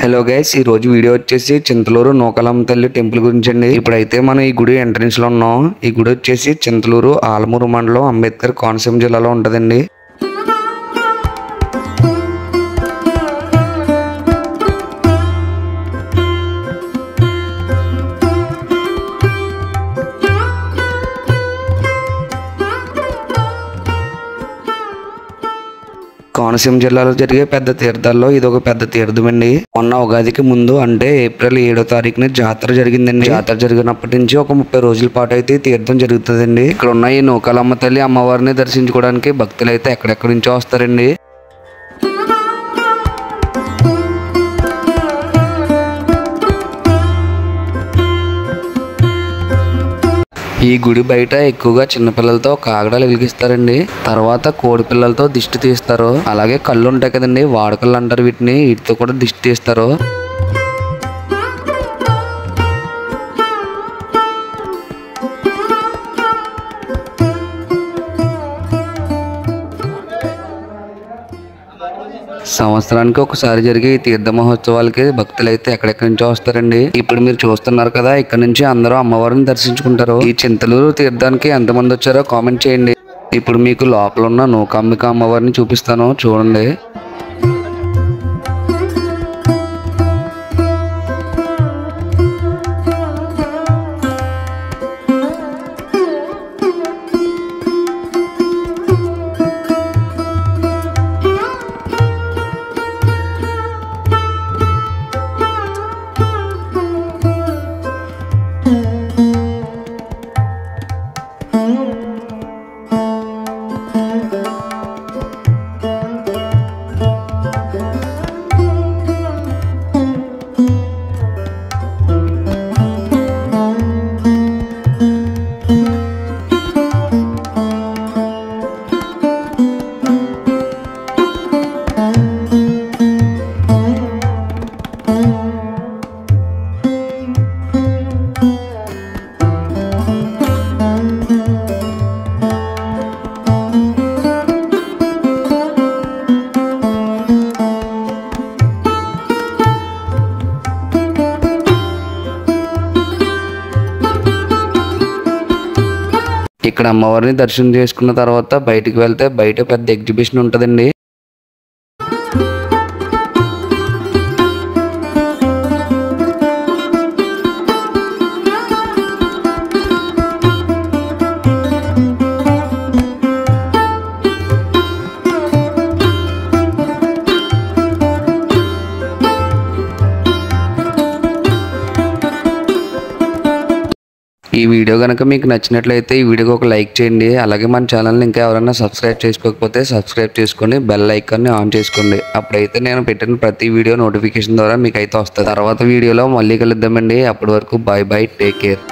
Hello guys, ఈ రోజు video వచ్చేసి చింతలూరు నూకాలమ్మ తల్లి టెంపుల్ గురించి అండి. ఇప్పుడైతే మనం ఈ గుడి ఎంట్రన్స్ లో ఉన్నాం. ఈ గుడి వచ్చేసి చింతలూరు ఆలమూరు మండలం అంబేద్కర్ కోనసీమ జిల్లాలో ఉంటదండి. కోనసీమ జిల్లాలో జరిగే పెద్ద తీర్థాల్లో ఇది ఒక పెద్ద తీర్థం అండి. మొన్న ఉగాదికి ముందు అంటే ఏప్రిల్ 7వ తారీఖున జాతర జరిగిందండి. జాతర జరిగినప్పటి నుంచి ఒక 30 రోజుల పాటు అయితే తీర్థం జరుగుతుందండి. ఇక్కడ ఉన్న ఈ నూకాలమ్మ తల్లి అమ్మవారిని దర్శించుకోవడానికి భక్తులు అయితే ఎక్కడెక్కడి నుంచో వస్తారండి. ఈ గుడి బయట ఎక్కువగా చిన్నపిల్లలతో కాగడాలు వెలిగిస్తారండి. తర్వాత కోడి పిల్లలతో దిష్టి తీస్తారు. అలాగే కళ్ళు ఉంటాయి కదండి, వాడకళ్ళు అంటారు వీటిని, వీటితో కూడా దిష్టి తీస్తారు. సంవత్సరానికి ఒకసారి జరిగే ఈ తీర్థ మహోత్సవాలకి భక్తులు అయితే ఎక్కడెక్కడి నుంచో వస్తారండి. ఇప్పుడు మీరు చూస్తున్నారు కదా, ఇక్కడ నుంచి అందరూ అమ్మవారిని దర్శించుకుంటారు. ఈ చింతలూరు తీర్థానికి ఎంతమంది వచ్చారో కామెంట్ చేయండి. ఇప్పుడు మీకు లోపల ఉన్న నూకాంబిక అమ్మవారిని చూపిస్తాను, చూడండి. ఇక్కడ అమ్మవారిని దర్శనం చేసుకున్న తర్వాత బయటికి వెళ్తే బయట పెద్ద ఎగ్జిబిషన్ ఉంటుందండి. ఈ వీడియో కనుక మీకు నచ్చినట్లయితే ఈ వీడియోకి ఒక లైక్ చేయండి. అలాగే మన ఛానల్ని ఇంకా ఎవరైనా సబ్స్క్రైబ్ చేసుకోకపోతే సబ్స్క్రైబ్ చేసుకొని బెల్ ఐకాన్ని ఆన్ చేసుకోండి. అప్పుడైతే నేను పెట్టిన ప్రతి వీడియో నోటిఫికేషన్ ద్వారా మీకు అయితే వస్తుంది. తర్వాత వీడియోలో మళ్ళీ కలుద్దామండి. అప్పటి వరకు బాయ్ బాయ్, టేక్ కేర్.